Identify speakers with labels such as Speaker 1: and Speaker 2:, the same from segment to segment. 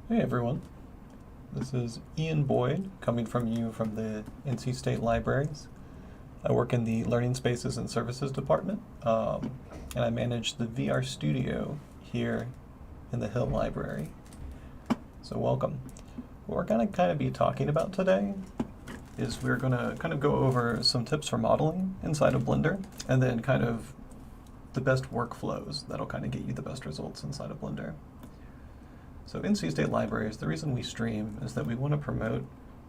Speaker 1: Hey everyone, this is Ian Boyd coming from the NC State Libraries. I work in the Learning Spaces and Services department, and I manage the VR studio here in the Hill Library. So welcome. What we're going to kind of be talking about today is we're going to kind of go over some tips for modeling inside of Blender, and then kind of the best workflows that'll kind of get you the best results inside of Blender. So NC State Libraries, the reason we stream is that we want to promote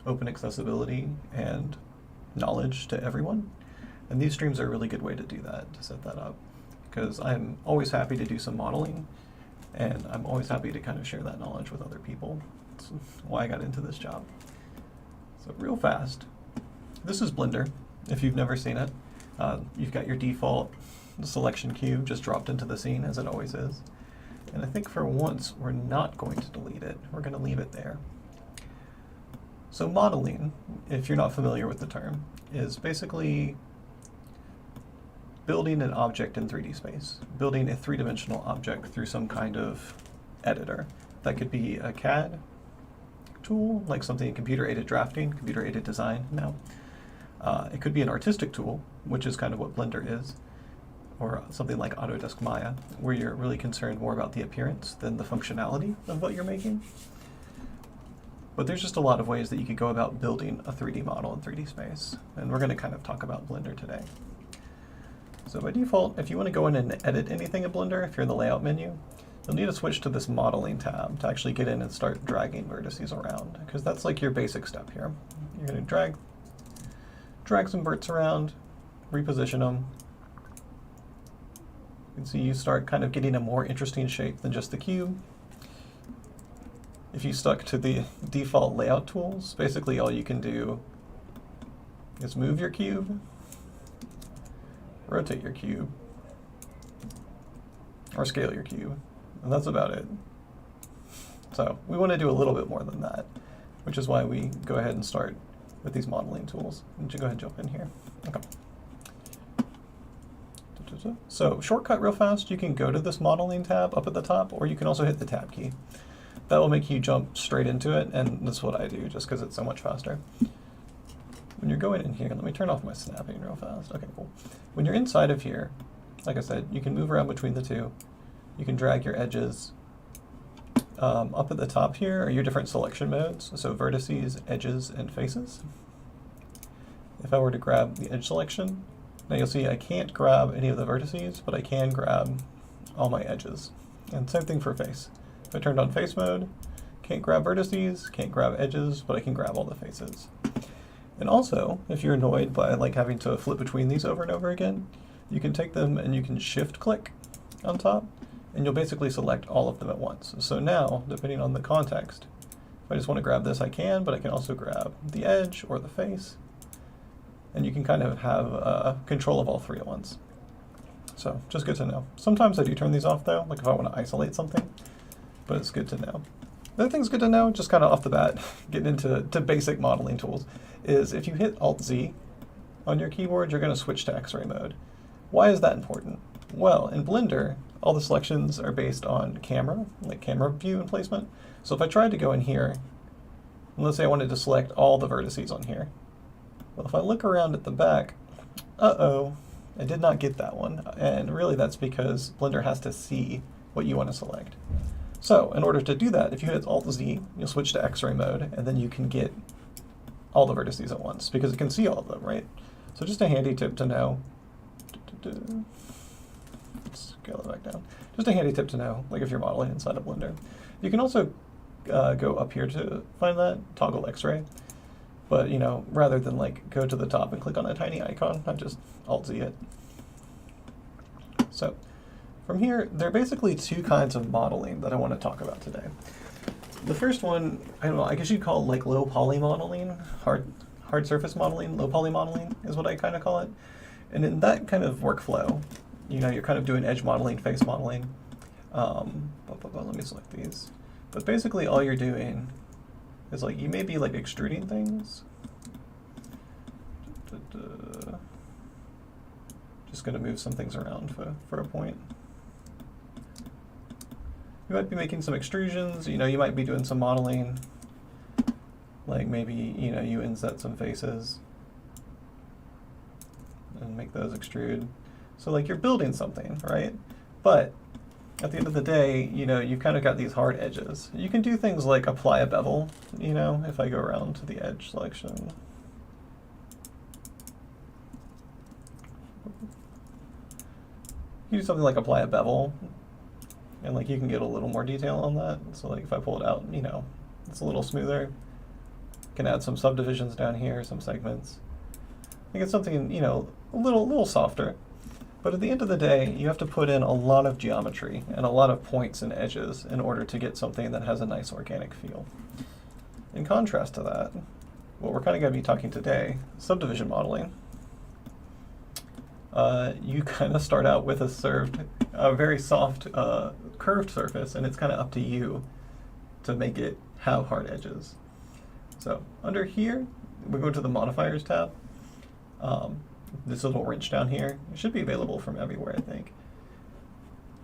Speaker 1: open accessibility and knowledge to everyone. And these streams are a really good way to do that, to set that up. Because I'm always happy to do some modeling, and I'm always happy to kind of share that knowledge with other people. That's why I got into this job. So real fast, this is Blender, if you've never seen it. You've got your default selection cube just dropped into the scene, as it always is. And I think for once, we're not going to delete it. We're going to leave it there. So modeling, if you're not familiar with the term, is basically building an object in 3D space, building a three-dimensional object through some kind of editor. That could be a CAD tool, like something computer-aided drafting, computer-aided design now. It could be an artistic tool, which is kind of what Blender is, or something like Autodesk Maya, where you're really concerned more about the appearance than the functionality of what you're making. But there's just a lot of ways that you could go about building a 3D model in 3D space, and we're going to kind of talk about Blender today. So by default, if you want to go in and edit anything in Blender, if you're in the Layout menu, you'll need to switch to this Modeling tab to actually get in and start dragging vertices around, because that's like your basic step here. You're going to drag some verts around, reposition them. You can see you start kind of getting a more interesting shape than just the cube. If you stuck to the default layout tools, basically all you can do is move your cube, rotate your cube, or scale your cube, and that's about it. So we want to do a little bit more than that, which is why we go ahead and start with these modeling tools. And you go ahead and jump in here. Okay. So shortcut real fast, you can go to this modeling tab up at the top, or you can also hit the tab key. That will make you jump straight into it, and that's what I do just because it's so much faster. When you're going in here, let me turn off my snapping real fast. Okay, cool. When you're inside of here, like I said, you can move around between the two. You can drag your edges. Up at the top here are your different selection modes, so vertices, edges, and faces. If I were to grab the edge selection, now you'll see I can't grab any of the vertices, but I can grab all my edges. And same thing for face. If I turned on face mode, can't grab vertices, can't grab edges, but I can grab all the faces. And also, if you're annoyed by like having to flip between these over and over again, you can take them and you can shift click on top, and you'll basically select all of them at once. So now, depending on the context, if I just want to grab this, I can, but I can also grab the edge or the face. And you can kind of have control of all three at once. So just good to know. Sometimes I do turn these off though, like if I want to isolate something, but it's good to know. The other thing's good to know, just kind of off the bat, getting into basic modeling tools, is if you hit Alt-Z on your keyboard, you're going to switch to X-ray mode. Why is that important? Well, in Blender, all the selections are based on camera, like camera view and placement. So if I tried to go in here, and let's say I wanted to select all the vertices on here, well, if I look around at the back, uh-oh, I did not get that one. And really that's because Blender has to see what you want to select. So in order to do that, if you hit Alt-Z, you'll switch to X-ray mode, and then you can get all the vertices at once, because it can see all of them, right? So just a handy tip to know. Let's scale it back down. Just a handy tip to know, like if you're modeling inside of Blender. You can also go up here to find that, toggle X-ray. But, you know, rather than like go to the top and click on a tiny icon, I just Alt-Z it. So from here, there are basically two kinds of modeling that I want to talk about today. The first one, I don't know, I guess you'd call like low poly modeling, hard surface modeling, low poly modeling is what I kind of call it. And in that kind of workflow, you know, you're kind of doing edge modeling, face modeling. Let me select these. But basically all you're doing is like, you may be like extruding things. Just going to move some things around for a point. You might be making some extrusions, you know, you might be doing some modeling, like maybe, you know, you inset some faces and make those extrude. So like you're building something, right? But at the end of the day, you know, you've kind of got these hard edges. You can do things like apply a bevel, you know, if I go around to the edge selection. You do something like apply a bevel, and like you can get a little more detail on that. So like if I pull it out, you know, it's a little smoother. Can add some subdivisions down here, some segments. I think it's something, you know, a little softer. But at the end of the day, you have to put in a lot of geometry and a lot of points and edges in order to get something that has a nice organic feel. In contrast to that, what we're kind of going to be talking today, subdivision modeling. You kind of start out with a very soft curved surface, and it's kind of up to you to make it have hard edges. So under here, we go to the Modifiers tab. This little wrench down here, it should be available from everywhere, I think.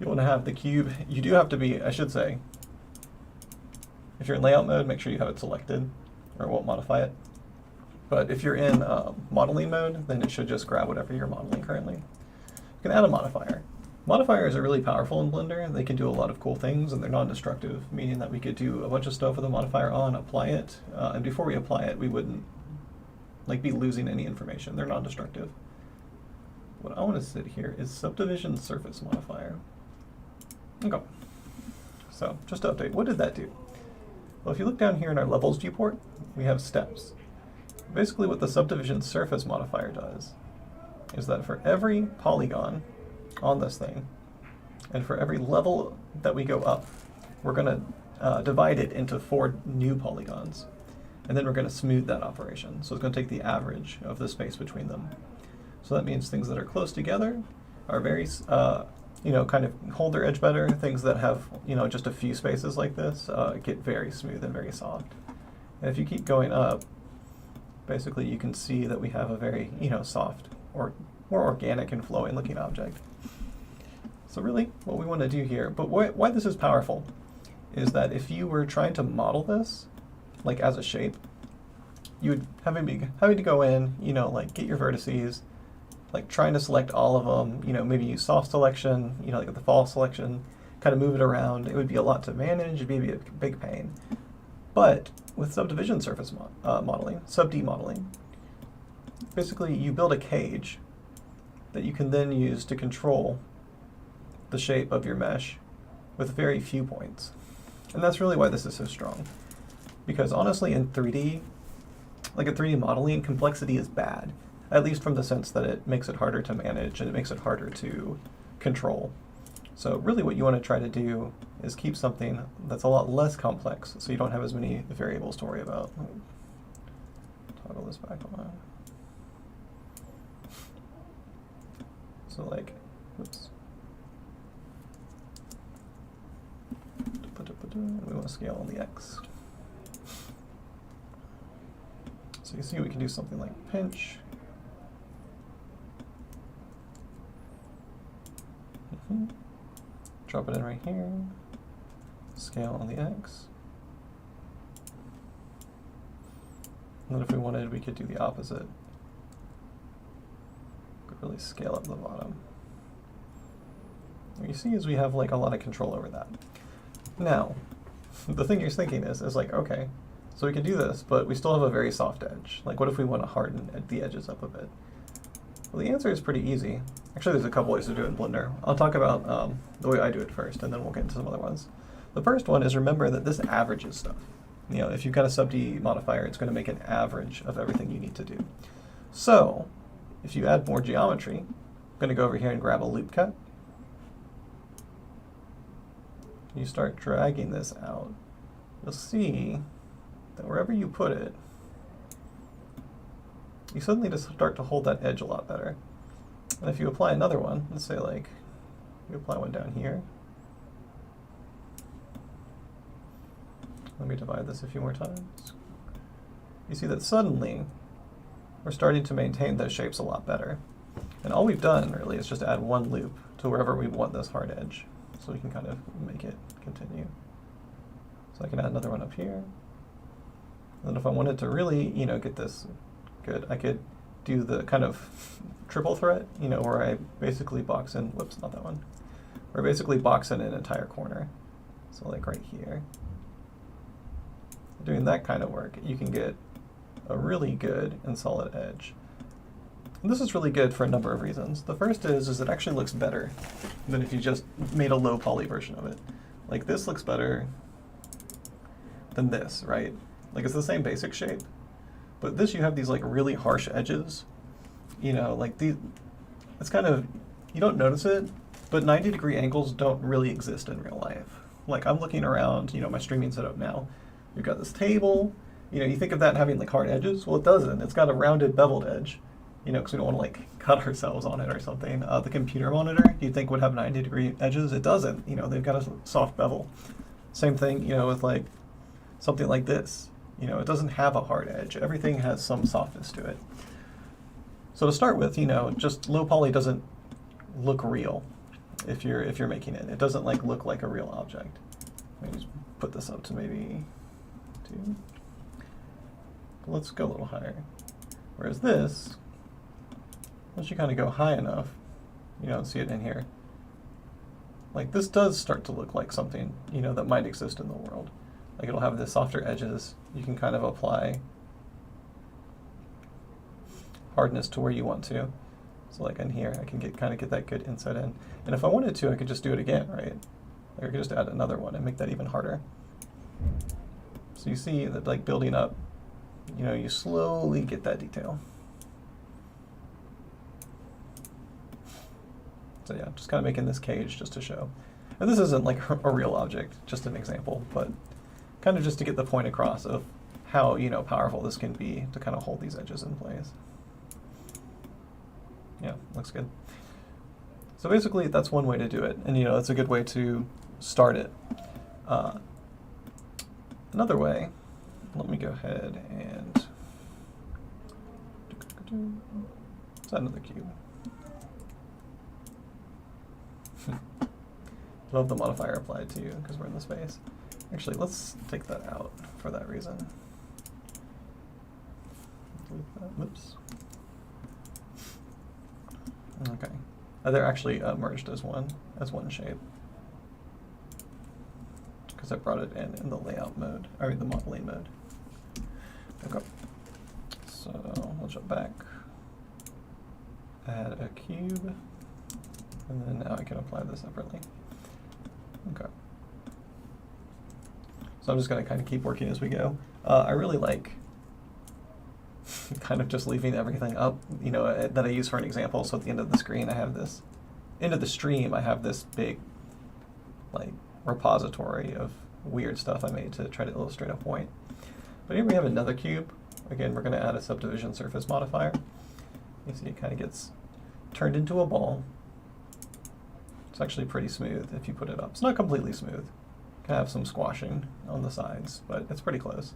Speaker 1: You want to have the cube. You do have to be, I should say, if you're in layout mode, make sure you have it selected, or it won't modify it. But if you're in modeling mode, then it should just grab whatever you're modeling currently. You can add a modifier. Modifiers are really powerful in Blender. They can do a lot of cool things, and they're non-destructive, meaning that we could do a bunch of stuff with a modifier on, apply it, and before we apply it, we wouldn't be losing any information. They're non-destructive. What I want to sit here is Subdivision Surface Modifier. Okay. So just to update, what did that do? Well, if you look down here in our levels viewport, we have steps. Basically what the Subdivision Surface Modifier does is that for every polygon on this thing, and for every level that we go up, we're going to divide it into 4 new polygons. And then we're going to smooth that operation. So it's going to take the average of the space between them. So that means things that are close together are very, you know, kind of hold their edge better. Things that have, you know, just a few spaces like this get very smooth and very soft. And if you keep going up, basically you can see that we have a very, you know, soft or more organic and flowing looking object. So really what we want to do here, but why this is powerful, is that if you were trying to model this, like as a shape, you would having to go in, you know, like get your vertices, like trying to select all of them, you know, maybe use soft selection, you know, like the fall selection, kind of move it around. It would be a lot to manage, it'd be a big pain. But with subdivision surface modeling, sub-D modeling, basically you build a cage that you can then use to control the shape of your mesh with very few points. And that's really why this is so strong. Because honestly, in 3D, like in 3D modeling, complexity is bad, at least from the sense that it makes it harder to manage and it makes it harder to control. So really what you want to try to do is keep something that's a lot less complex, so you don't have as many variables to worry about. Toggle this back on. So like, whoops. We want to scale on the X. So you see we can do something like pinch. Drop it in right here. Scale on the X. And then if we wanted, we could do the opposite. Could really scale up the bottom. What you see is we have like a lot of control over that. Now, the thing you're thinking is like, okay, so we can do this, but we still have a very soft edge. Like, what if we want to harden the edges up a bit? Well, the answer is pretty easy. Actually, there's a couple ways to do it in Blender. I'll talk about the way I do it first, and then we'll get into some other ones. The first one is remember that this averages stuff. You know, if you've got a sub-D modifier, it's going to make an average of everything you need to do. So, if you add more geometry, I'm going to go over here and grab a loop cut. You start dragging this out, you'll see that wherever you put it, you suddenly just start to hold that edge a lot better. And if you apply another one, let's say like, you apply one down here. Let me divide this a few more times. You see that suddenly, we're starting to maintain those shapes a lot better. And all we've done really is just add one loop to wherever we want this hard edge. so we can kind of make it continue. So I can add another one up here. And then if I wanted to really, get this good, I could do the kind of triple threat, where I basically box in, whoops, not that one, where I basically box in an entire corner. So like right here. Doing that kind of work, you can get a really good and solid edge. And this is really good for a number of reasons. The first is it actually looks better than if you just made a low poly version of it. Like this looks better than this, right? Like it's the same basic shape, but this you have these like really harsh edges, like these, it's kind of, you don't notice it, but 90-degree angles don't really exist in real life. Like I'm looking around, my streaming setup now. You've got this table, you think of that having like hard edges. Well, it doesn't. It's got a rounded beveled edge, because we don't want to like cut ourselves on it or something. The computer monitor, you'd think would have 90-degree edges. It doesn't. They've got a soft bevel. Same thing, with like something like this. It doesn't have a hard edge. Everything has some softness to it. So to start with, just low poly doesn't look real if you're making it. It doesn't like look like a real object. Let me just put this up to maybe 2. Let's go a little higher. Whereas this, once you kind of go high enough, you don't see it in here. Like this does start to look like something, that might exist in the world. Like it'll have the softer edges. You can kind of apply hardness to where you want to. So like in here, I can kind of get that good inset in. And if I wanted to, I could just do it again, right? Like I could just add another one and make that even harder. So you see that like building up, you slowly get that detail. So yeah, just kind of making this cage just to show. And this isn't like a real object, just an example, but kind of just to get the point across of how, powerful this can be to kind of hold these edges in place. Yeah, looks good. So basically, that's one way to do it, and it's a good way to start it. Another way, let me go ahead and let's add another cube. Love the modifier applied to you because we're in the space. Actually, let's take that out for that reason. Delete that. Whoops. Okay. They're actually merged as one shape because I brought it in the layout mode, or the modeling mode. Okay. So we'll jump back, add a cube, and then now I can apply this separately. Okay. So I'm just going to kind of keep working as we go. I really like kind of just leaving everything up, that I use for an example. So at the end of the screen, I have this, end of the stream, I have this big, like, repository of weird stuff I made to try to illustrate a point. But here we have another cube. Again, we're going to add a subdivision surface modifier. You see it kind of gets turned into a ball. It's actually pretty smooth if you put it up. It's not completely smooth. Can have some squashing on the sides, but it's pretty close.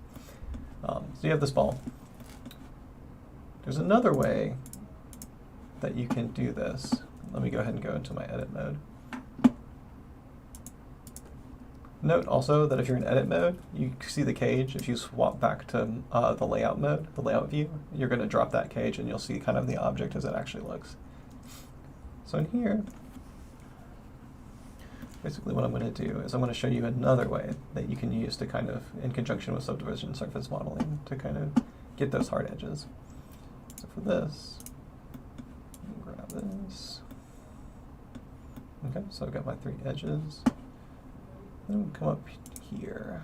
Speaker 1: So you have this ball. There's another way that you can do this. Let me go ahead and go into my edit mode. Note also that if you're in edit mode, you see the cage. If you swap back to the layout mode, the layout view, you're going to drop that cage and you'll see kind of the object as it actually looks. So in here, basically what I'm going to do is I'm going to show you another way that you can use to kind of, in conjunction with subdivision surface modeling, to kind of get those hard edges. So for this, grab this. Okay, so I've got my 3 edges. Then we come up here.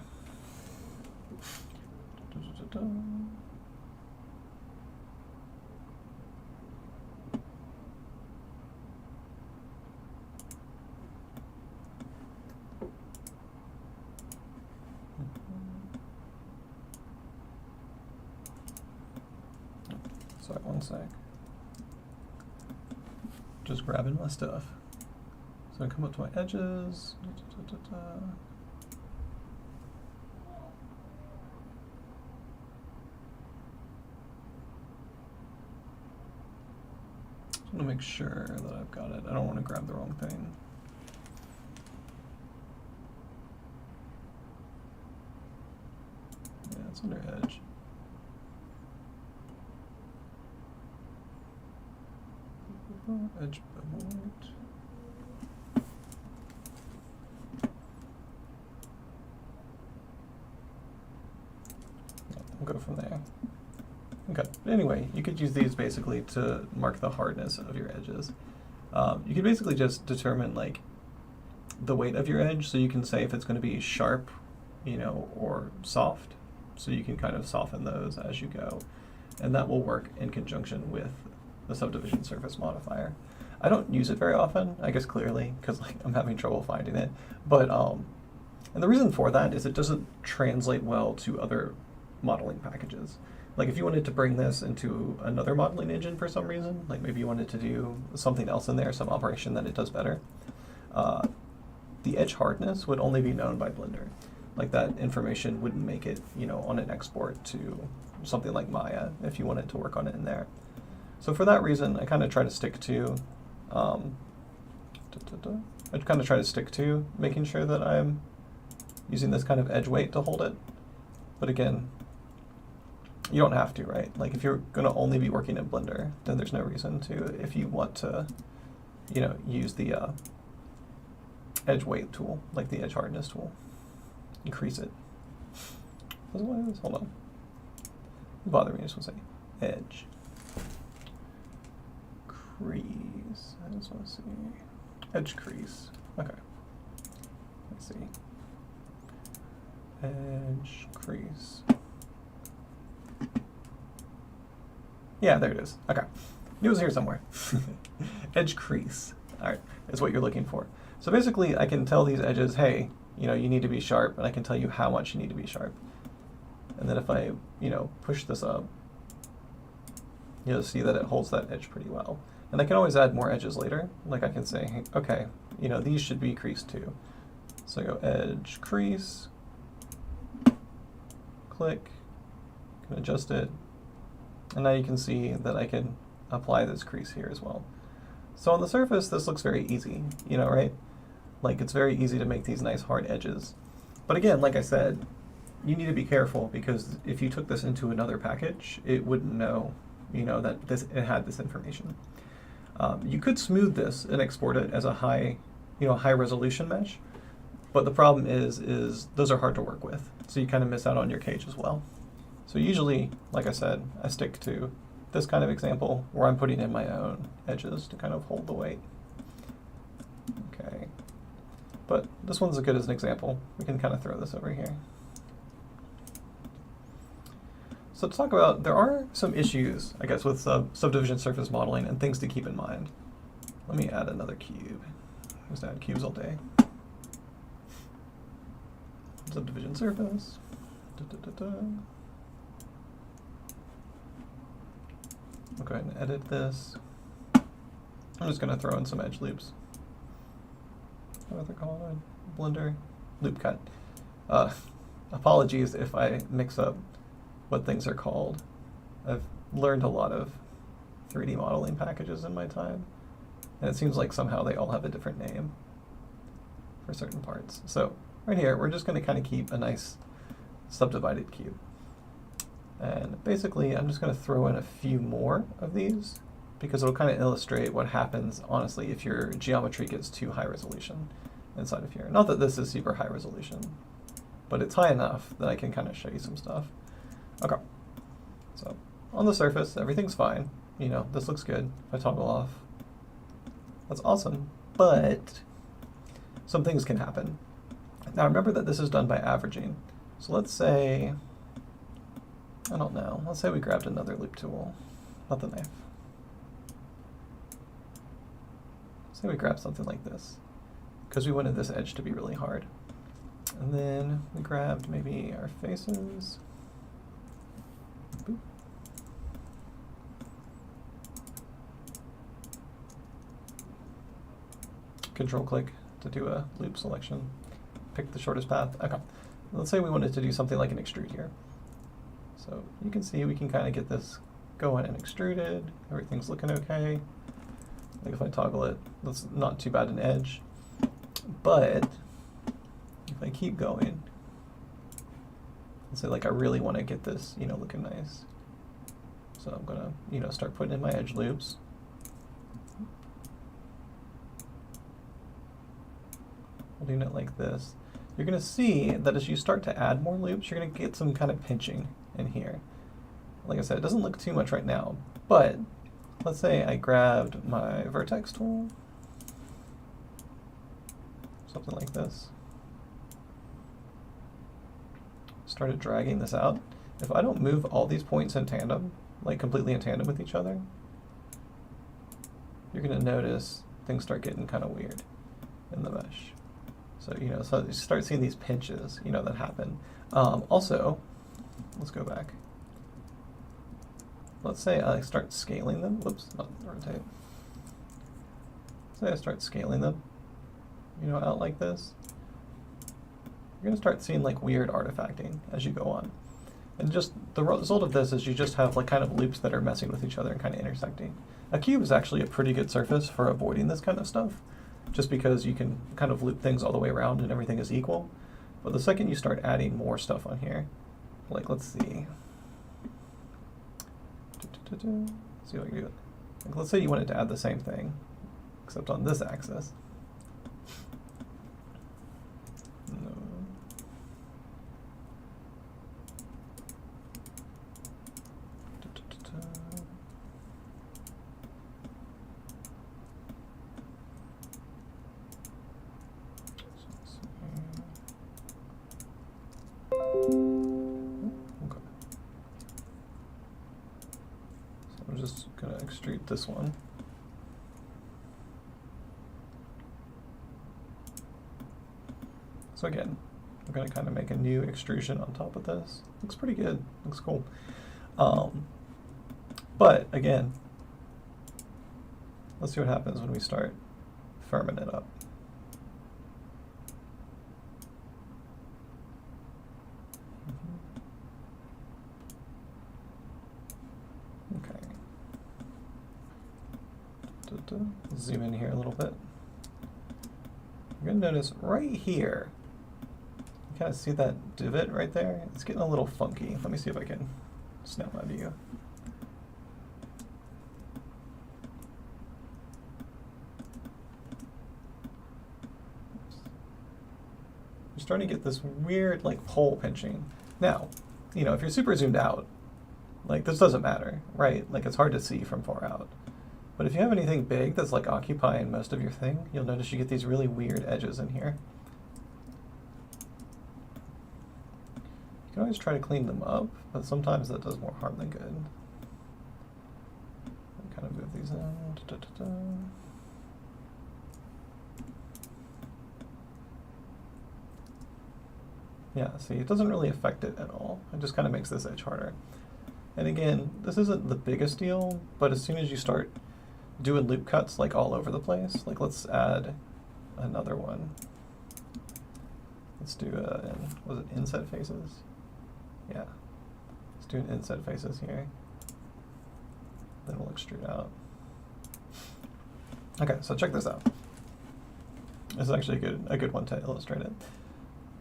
Speaker 1: Sorry, one sec. Just grabbing my stuff. So I come up to my edges. Just want to make sure that I've got it. I don't want to grab the wrong thing. What's under edge? Edge point. We'll go from there. Okay, anyway, you could use these basically to mark the hardness of your edges. You can basically just determine like the weight of your edge, so you can say if it's going to be sharp, you know, or soft. So you can kind of soften those as you go, and that will work in conjunction with the subdivision surface modifier. I don't use it very often, I guess clearly, because like I'm having trouble finding it. But and the reason for that is it doesn't translate well to other modeling packages. Like if you wanted to bring this into another modeling engine for some reason, like maybe you wanted to do something else in there, some operation that it does better, the edge hardness would only be known by Blender. Like that information wouldn't make it, you know, on an export to something like Maya if you wanted to work on it in there. So for that reason, I kind of try to stick to, making sure that I'm using this kind of edge weight to hold it. But again, you don't have to, right? Like if you're going to only be working in Blender, then there's no reason to, if you want to, you know, use the edge weight tool, like the edge hardness tool. Increase it. Hold on. Bother me, I just want to say edge. Crease. I just want to see. Edge crease. Okay. Let's see. Edge crease. Yeah, there it is. Okay. It was here somewhere. Edge crease. All right, is what you're looking for. So basically, I can tell these edges, hey, you know, you need to be sharp, and I can tell you how much you need to be sharp. And then if I, you know, push this up, you'll see that it holds that edge pretty well. And I can always add more edges later. Like I can say, hey, okay, you know, these should be creased too. So I go edge crease, click, can adjust it, and now you can see that I can apply this crease here as well. So on the surface, this looks very easy, you know, right? Like it's very easy to make these nice hard edges. But again, like I said, you need to be careful because if you took this into another package, it wouldn't know, you know, that it had this information. You could smooth this and export it as a high resolution mesh, but the problem is those are hard to work with. So you kind of miss out on your cage as well. So usually, like I said, I stick to this kind of example where I'm putting in my own edges to kind of hold the weight. Okay. But this one's as good as an example. We can kind of throw this over here. So to talk about, there are some issues, I guess, with subdivision surface modeling and things to keep in mind. Let me add another cube. I used to add cubes all day. Subdivision surface. I'll go ahead and edit this. I'm just going to throw in some edge loops. What they're called? Blender loop cut. Apologies if I mix up what things are called. I've learned a lot of 3D modeling packages in my time, and it seems like somehow they all have a different name for certain parts. So right here, we're just going to kind of keep a nice subdivided cube. And basically, I'm just going to throw in a few more of these because it'll kind of illustrate what happens, honestly, if your geometry gets too high resolution inside of here. Not that this is super high resolution, but it's high enough that I can kind of show you some stuff. Okay, so on the surface, everything's fine. You know, this looks good. If I toggle off, that's awesome, but some things can happen. Now remember that this is done by averaging. So let's say, I don't know, let's say we grabbed another loop tool, not the knife. Say we grab something like this, because we wanted this edge to be really hard. And then we grabbed maybe our faces. Boop. Control click to do a loop selection. Pick the shortest path. Okay. Let's say we wanted to do something like an extrude here. So you can see we can kind of get this going and extruded. Everything's looking okay. Like if I toggle it, that's not too bad an edge. But if I keep going, let's say like I really want to get this, looking nice. So I'm gonna, start putting in my edge loops. Holding it like this. You're gonna see that as you start to add more loops, you're gonna get some kind of pinching in here. Like I said, it doesn't look too much right now, but let's say I grabbed my vertex tool, something like this, started dragging this out. If I don't move all these points in tandem, like completely in tandem with each other, you're gonna notice things start getting kind of weird in the mesh. So, so you start seeing these pinches, that happen. Also, let's go back. Let's say I start scaling them. Whoops, not rotate. Say I start scaling them, out like this. You're gonna start seeing like weird artifacting as you go on. And just the result of this is you just have like kind of loops that are messing with each other and kind of intersecting. A cube is actually a pretty good surface for avoiding this kind of stuff, just because you can kind of loop things all the way around and everything is equal. But the second you start adding more stuff on here, like let's see. See what I can do. Like, let's say you wanted to add the same thing, except on this axis. No. I'm just going to extrude this one. So again, I'm going to kind of make a new extrusion on top of this. Looks pretty good. Looks cool. But again, let's see what happens when we start firming it up. Zoom in here a little bit. You're going to notice right here, you kind of see that divot right there? It's getting a little funky. Let me see if I can snap my view. You're starting to get this weird like pole pinching. Now, if you're super zoomed out, like this doesn't matter, right? Like it's hard to see from far out. But if you have anything big that's like occupying most of your thing, you'll notice you get these really weird edges in here. You can always try to clean them up, but sometimes that does more harm than good. Kind of move these in. Yeah, see, it doesn't really affect it at all. It just kind of makes this edge harder. And again, this isn't the biggest deal, but as soon as you start doing loop cuts like all over the place, like let's add another one. Let's do was it Inset Faces? Yeah. Let's do an Inset Faces here. Then we'll extrude out. Okay, so check this out. This is actually a good one to illustrate it.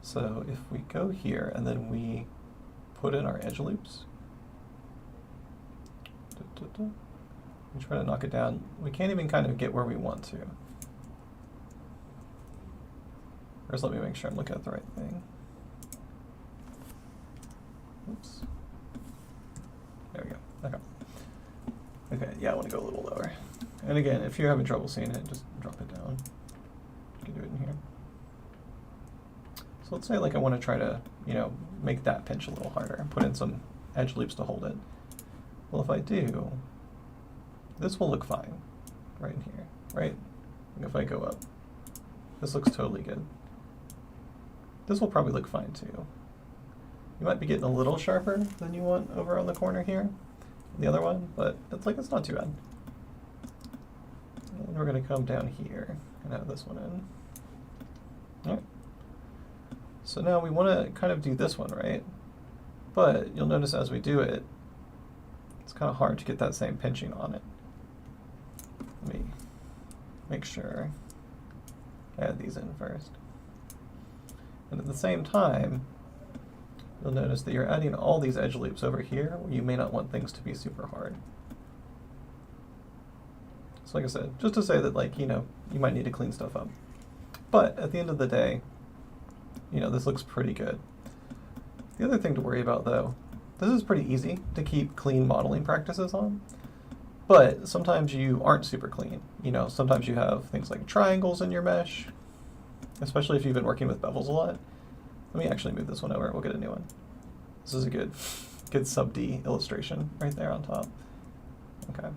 Speaker 1: So if we go here and then we put in our edge loops, we try to knock it down. We can't even kind of get where we want to. First, let me make sure I'm looking at the right thing. Oops. There we go. Okay. Okay, yeah, I want to go a little lower. And again, if you're having trouble seeing it, just drop it down. You can do it in here. So let's say like I want to try to, make that pinch a little harder, put in some edge loops to hold it. Well, if I do, this will look fine right in here, right? And if I go up, this looks totally good. This will probably look fine too. You might be getting a little sharper than you want over on the corner here, the other one, but it's not too bad. And we're going to come down here and add this one in. All right. So now we want to kind of do this one, right? But you'll notice as we do it, it's kind of hard to get that same pinching on it. Let me make sure I add these in first. And at the same time, you'll notice that you're adding all these edge loops over here where you may not want things to be super hard. So like I said, just to say that, like, you know, you might need to clean stuff up. But at the end of the day, you know, this looks pretty good. The other thing to worry about, though, this is pretty easy to keep clean modeling practices on, but sometimes you aren't super clean. You know, sometimes you have things like triangles in your mesh, especially if you've been working with bevels a lot. Let me actually move this one over. We'll get a new one. This is a good sub D illustration right there on top. Okay.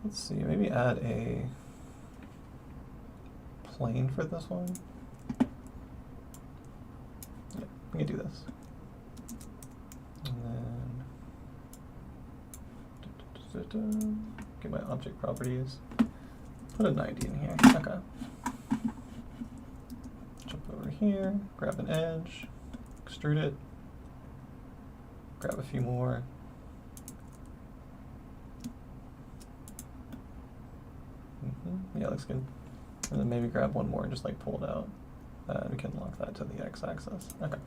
Speaker 1: Let's see, maybe add a plane for this one. Yeah, we can do this. And then get my object properties. Put a 90 in here. Okay. Jump over here, grab an edge, extrude it, grab a few more. Yeah, looks good. And then maybe grab one more and just like pull it out. We can lock that to the x-axis. Okay.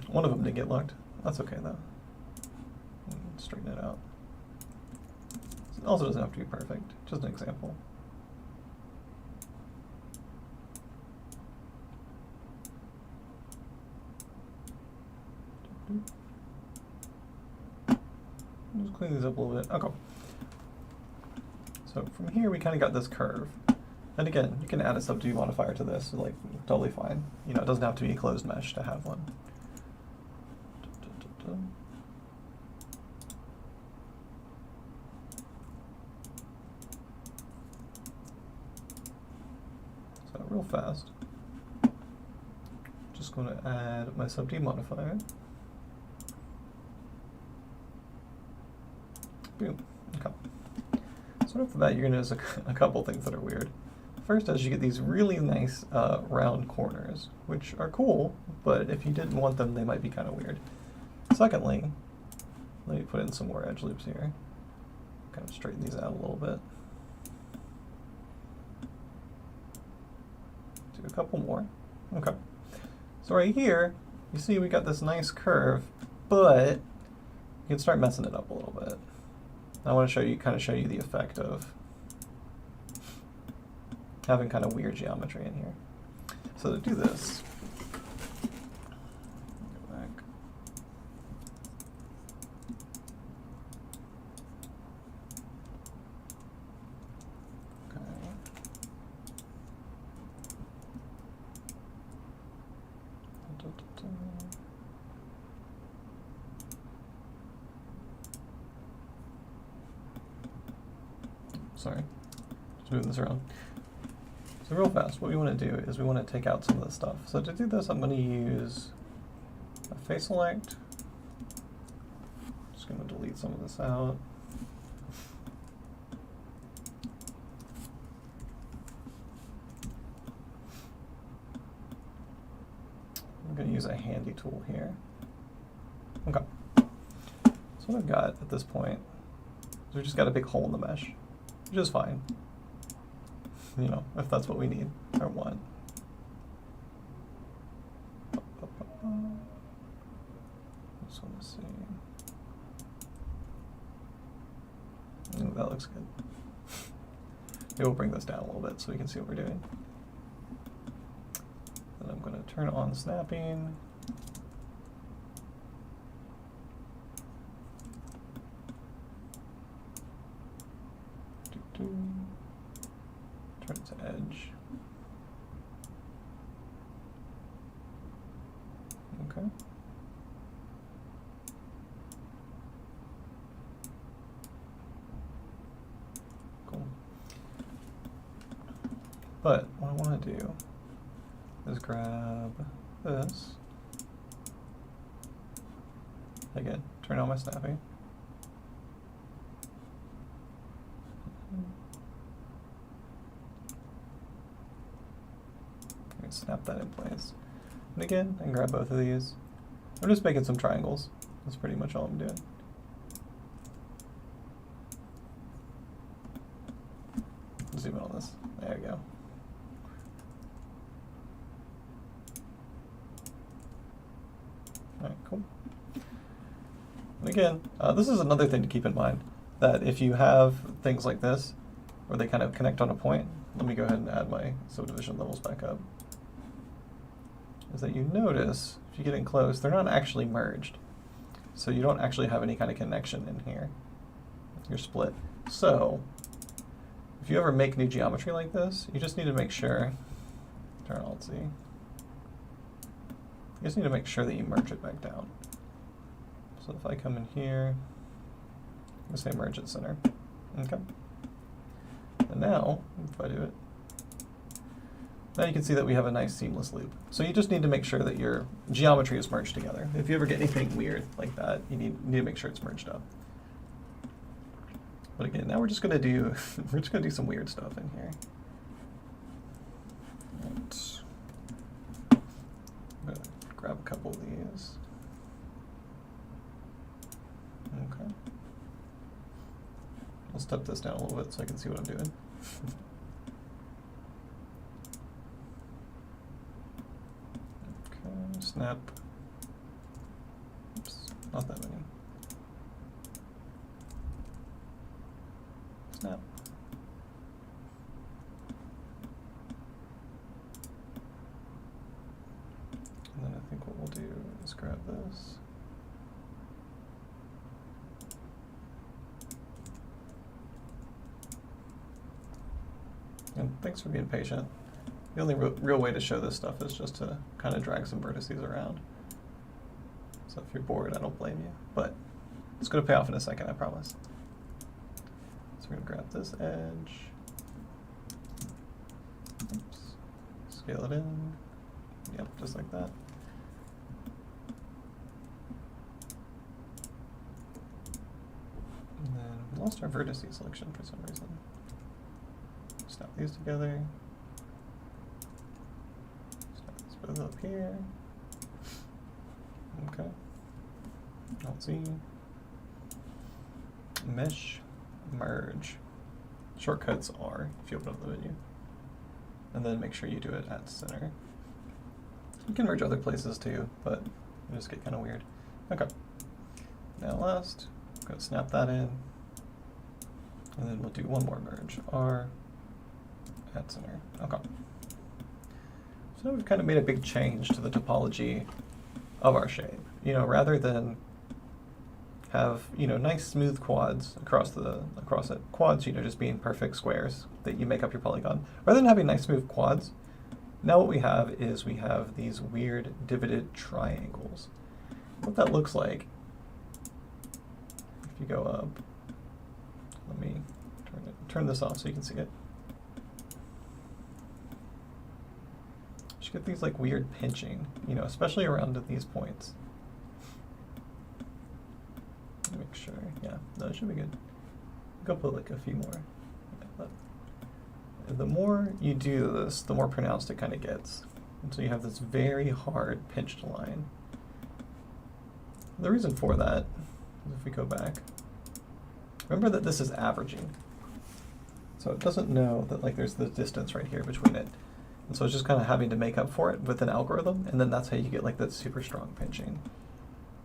Speaker 1: One of them did get locked. That's okay though. Straighten it out. It also doesn't have to be perfect. Just an example. Just clean these up a little bit. Okay. So from here, we kind of got this curve. And again, you can add a Subview modifier to this, like totally fine. You know, it doesn't have to be a closed mesh to have one. So real fast, just going to add my Subview modifier. Boom. Okay. So after that, you're going to notice a couple things that are weird. First is you get these really nice round corners, which are cool, but if you didn't want them, they might be kind of weird. Secondly, let me put in some more edge loops here. Kind of straighten these out a little bit. Do a couple more. Okay. So right here, you see we got this nice curve, but you can start messing it up a little bit. I want to show you the effect of having kind of weird geometry in here. So to do this, go back. Okay. Sorry, just moving this around. So real fast, what we want to do is we want to take out some of this stuff. So to do this, I'm going to use a face select. Just going to delete some of this out. I'm going to use a handy tool here. Okay. So what I've got at this point is we've just got a big hole in the mesh, which is fine. You know, if that's what we need or want. Just want to see. Ooh, that looks good. Maybe we'll bring this down a little bit so we can see what we're doing. Then I'm going to turn on snapping. Turn it to edge. Okay. Cool. But what I want to do is grab this. Again, turn on my snapping. Snap that in place. And again, I can grab both of these. I'm just making some triangles. That's pretty much all I'm doing. Zoom in on this. There we go. Cool. And again, this is another thing to keep in mind, that if you have things like this, where they kind of connect on a point, let me go ahead and add my subdivision levels back up, is that you notice, if you get in close, they're not actually merged. So you don't actually have any kind of connection in here. You're split. So if you ever make new geometry like this, you just need to make sure, turn Alt-Z, you just need to make sure that you merge it back down. So if I come in here, I'm going to say merge at center. Okay. And now, if I do it, now you can see that we have a nice seamless loop. So you just need to make sure that your geometry is merged together. If you ever get anything weird like that, you need to make sure it's merged up. But again, now we're just going to do some weird stuff in here. And I'm going to grab a couple of these. Okay. I'll step this down a little bit so I can see what I'm doing. Okay, snap. Oops, not that many. Snap. And then I think what we'll do is grab this. And thanks for being patient. The only real way to show this stuff is just to kind of drag some vertices around. So if you're bored, I don't blame you. But it's going to pay off in a second, I promise. So we're going to grab this edge. Oops. Scale it in. Yep, just like that. And then we lost our vertice selection for some reason. Snap these together. Snap this both up here. Okay. Alt-Z. Mesh, merge. Shortcuts are if you open up the menu. And then make sure you do it at center. You can merge other places too, but you just get kind of weird. Okay. Now last, I'm going to snap that in. And then we'll do one more merge. R at center. Okay. So now we've kind of made a big change to the topology of our shape. You know, rather than have, you know, nice smooth quads across it. Quads, you know, just being perfect squares that you make up your polygon. Rather than having nice smooth quads, now what we have is we have these weird divoted triangles. What that looks like, if you go up, let me turn this off so you can see it. You get these like weird pinching, you know, especially around these points. Make sure, yeah, no, it should be good. Go put like a few more. Yeah, the more you do this, the more pronounced it kind of gets. And so you have this very hard pinched line. The reason for that is if we go back, remember that this is averaging. So it doesn't know that like there's the distance right here between it. And so it's just kind of having to make up for it with an algorithm, and then that's how you get like that super strong pinching.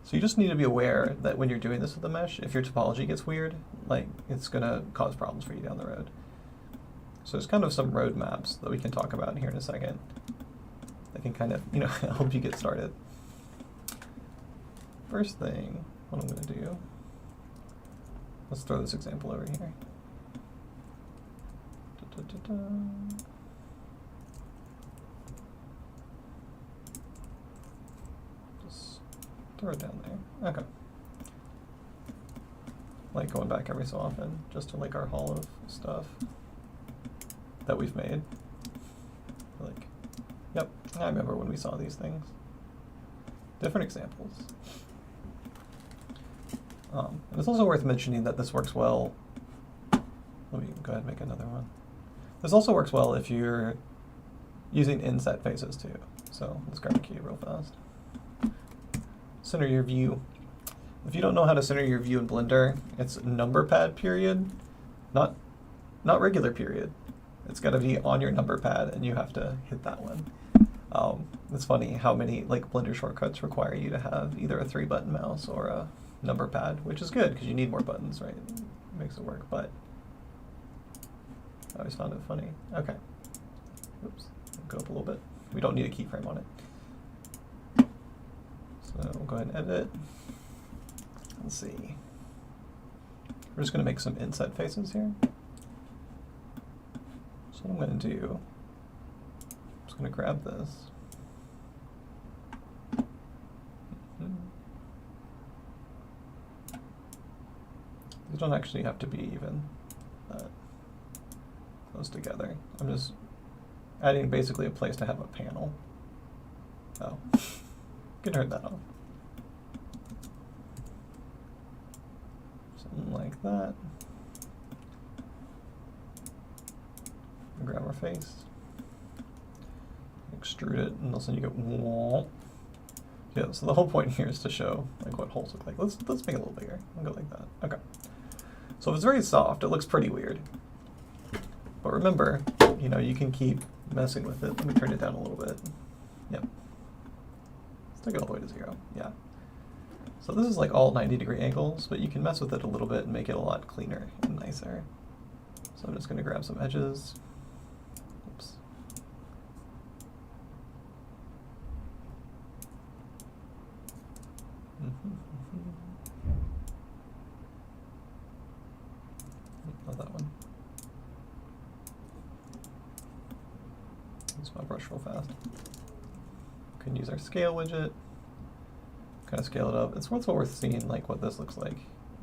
Speaker 1: So you just need to be aware that when you're doing this with the mesh, if your topology gets weird, like it's gonna cause problems for you down the road. So there's kind of some roadmaps that we can talk about here in a second that can kind of, you know, help you get started. First thing, what I'm gonna do, let's throw this example over here. Just throw it down there. Okay. Like going back every so often, just to like our hollow stuff that we've made. Like, yep, I remember when we saw these things. Different examples. And it's also worth mentioning that this works well. Let me go ahead and make another one. This also works well if you're using Inset Faces too. So let's grab a key real fast. Center your view. If you don't know how to center your view in Blender, it's number pad period, not regular period. It's got to be on your number pad, and you have to hit that one. It's funny how many like Blender shortcuts require you to have either a 3-button mouse or a number pad, which is good because you need more buttons, right? It makes it work, but I always found it funny. Okay. Oops. Go up a little bit. We don't need a keyframe on it. So we'll go ahead and edit. Let's see. We're just going to make some inset faces here. So what I'm going to do, I'm just going to grab this. These don't actually have to be even that close together. I'm just adding basically a place to have a panel. Oh, can turn that off. Something like that. Grab our face, extrude it, and all of a sudden you go, whoa. Yeah, so the whole point here is to show like what holes look like. Let's make it a little bigger. I'll go like that. Okay. So if it's very soft, it looks pretty weird. But remember, you know, you can keep messing with it. Let me turn it down a little bit. Yep. Let's take it all the way to 0. Yeah. So this is like all 90-degree angles, but you can mess with it a little bit and make it a lot cleaner and nicer. So I'm just going to grab some edges. Oops. Not that one. Use my brush real fast. We can use our scale widget. Kind of scale it up. It's also worth seeing like what this looks like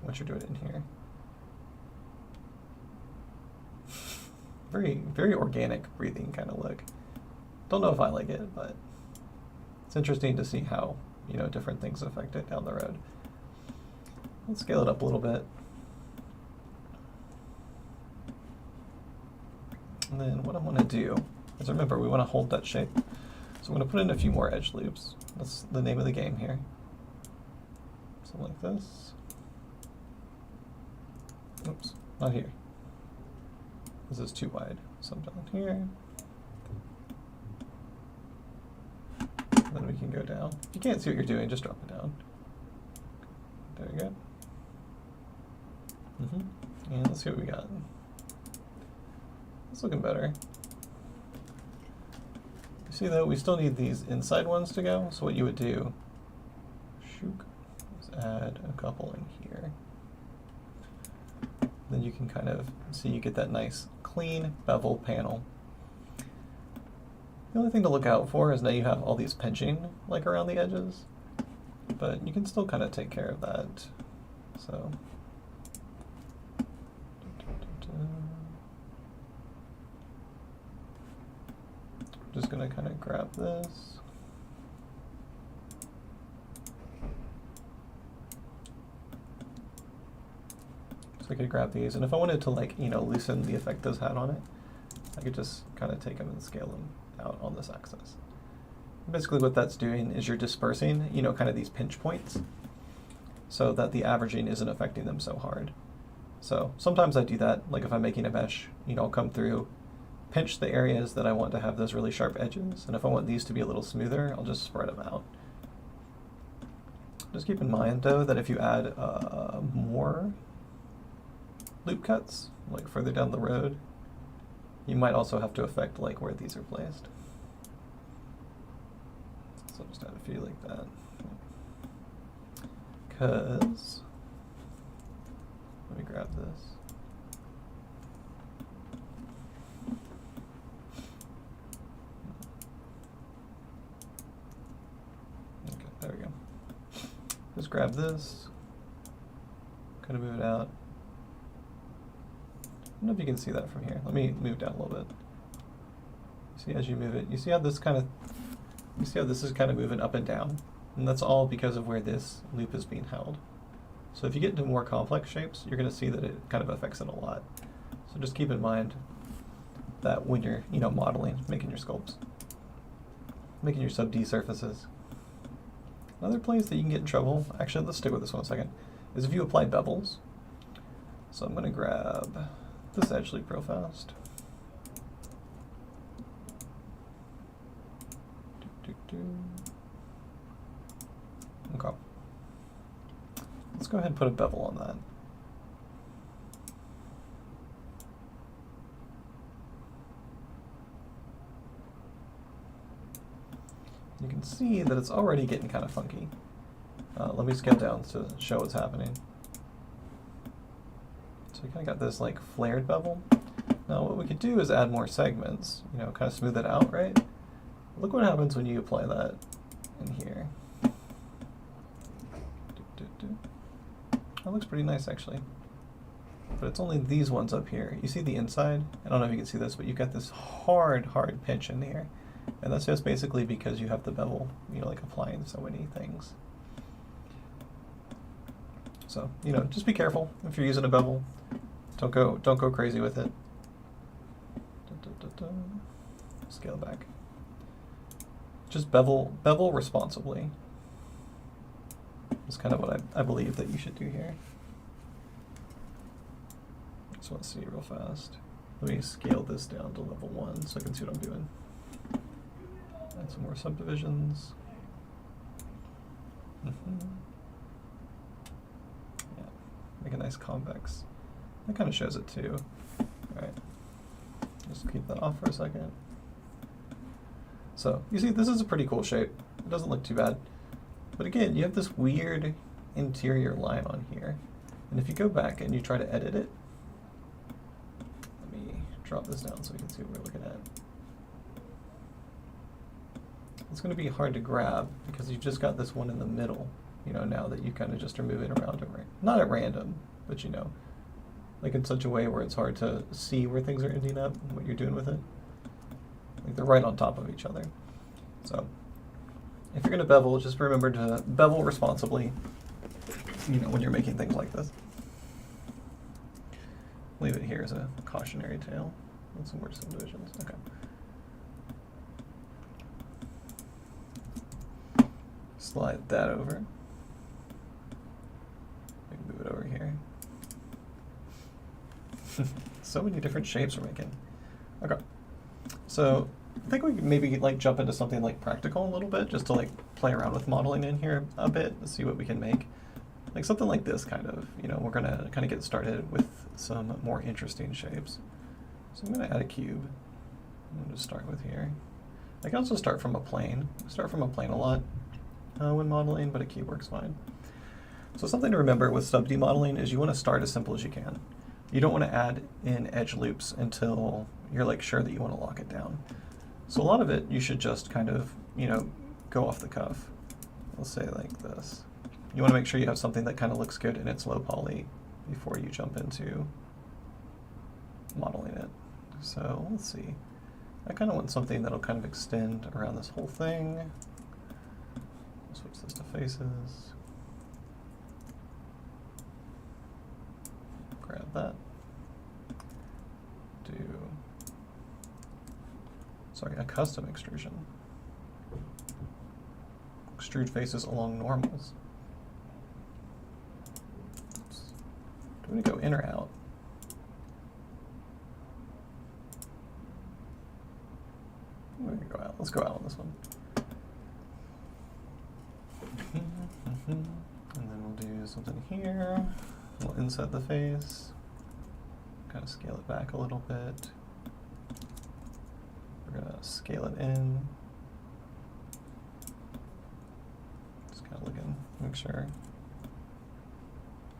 Speaker 1: once you're doing it in here. Very, very organic breathing kind of look. Don't know if I like it, but it's interesting to see how, you know, different things affect it down the road. Let's scale it up a little bit. And then what I'm going to do is, remember, we want to hold that shape. So I'm going to put in a few more edge loops. That's the name of the game here. So like this. Oops, not here. This is too wide. So down here. And then we can go down. If you can't see what you're doing, just drop it down. There you go. And let's see what we got. It's looking better. You see though, we still need these inside ones to go. So what you would do, is add a couple in here. Then you can kind of see you get that nice clean bevel panel. The only thing to look out for is now you have all these pinching like around the edges, but you can still kind of take care of that. So just going to kind of grab this. So I could grab these, and if I wanted to, like, you know, loosen the effect this had on it, I could just kind of take them and scale them out on this axis. Basically what that's doing is you're dispersing, you know, kind of these pinch points so that the averaging isn't affecting them so hard. So sometimes I do that, like if I'm making a mesh, you know, I'll come through, pinch the areas that I want to have those really sharp edges, and if I want these to be a little smoother, I'll just spread them out. Just keep in mind, though, that if you add more loop cuts, like further down the road, you might also have to affect like where these are placed. So I'll just add a few like that. Because, let me grab this. Okay, there we go. Just grab this, kind of move it out. I don't know if you can see that from here. Let me move down a little bit. See, as you move it, you see how this kind of, you see how this is kind of moving up and down? And that's all because of where this loop is being held. So if you get into more complex shapes, you're going to see that it kind of affects it a lot. So just keep in mind that when you're, you know, modeling, making your sculpts, making your Subview surfaces. Another place that you can get in trouble, actually let's stick with this one a second, is if you apply bevels. So I'm going to grab this edge loop real fast. Okay. Let's go ahead and put a bevel on that. You can see that it's already getting kind of funky. Let me scale down to show what's happening. So we kind of got this like flared bevel. Now what we could do is add more segments, you know, kind of smooth it out, right? Look what happens when you apply that in here. That looks pretty nice actually. But it's only these ones up here. You see the inside? I don't know if you can see this, but you've got this hard pinch in here. And that's just basically because you have the bevel, you know, like applying so many things. So, you know, just be careful if you're using a bevel. Don't go crazy with it. Scale back. Just bevel responsibly. That's kind of what I believe that you should do here. Just want to see real fast. Let me scale this down to level 1 so I can see what I'm doing. Add some more subdivisions. Yeah, make a nice convex. That kind of shows it too. All right, just keep that off for a second. So you see, this is a pretty cool shape. It doesn't look too bad. But again, you have this weird interior line on here. And if you go back and you try to edit it, let me drop this down so we can see what we're looking at. It's going to be hard to grab because you've just got this one in the middle, you know, now that you kind of just are moving around it, not at random, but you know, like in such a way where it's hard to see where things are ending up, what you're doing with it. Like they're right on top of each other. So if you're going to bevel, just remember to bevel responsibly, you know, when you're making things like this. Leave it here as a cautionary tale. And some more subdivisions. Okay. Slide that over. We can move it over here. So many different shapes we're making. Okay. So I think we could maybe like jump into something like practical a little bit, just to like play around with modeling in here a bit and see what we can make. Like something like this kind of, you know, we're gonna kind of get started with some more interesting shapes. So I'm gonna add a cube. I'm gonna just start with here. I can also start from a plane. I start from a plane a lot when modeling, but a cube works fine. So something to remember with sub-D modeling is you want to start as simple as you can. You don't want to add in edge loops until you're like sure that you want to lock it down. So a lot of it you should just kind of, you know, go off the cuff. We'll say like this. You want to make sure you have something that kind of looks good in its low poly before you jump into modeling it. So let's see. I kind of want something that'll kind of extend around this whole thing. Switch this to faces. Grab that. Do, sorry, a custom extrusion. Extrude faces along normals. Oops. Do we go in or out? We're gonna go out. Let's go out on this one. And then we'll do something here. We'll inset the face. Kind of scale it back a little bit. We're gonna scale it in. Just kind of looking, make sure.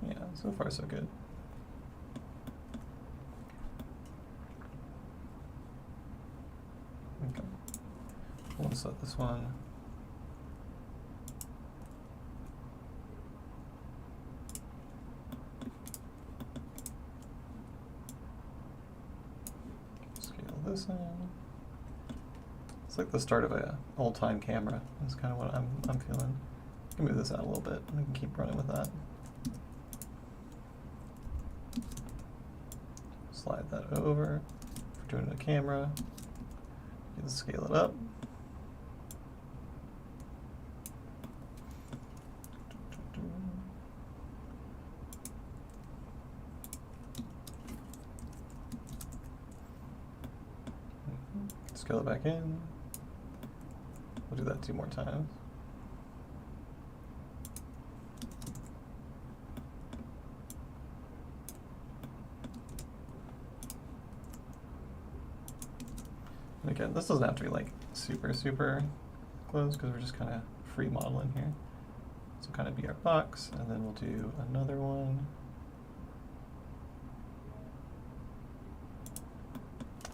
Speaker 1: Yeah, so far so good. Okay. We'll set this one. This in. It's like the start of a old-time camera. That's kind of what I'm feeling. I can move this out a little bit. I can keep running with that. Slide that over. If we're doing a camera, you can scale it up. Scale it back in. We'll do that 2 more times. And again, this doesn't have to be like super, super close because we're just kind of free modeling here. So kind of be our box, and then we'll do another one.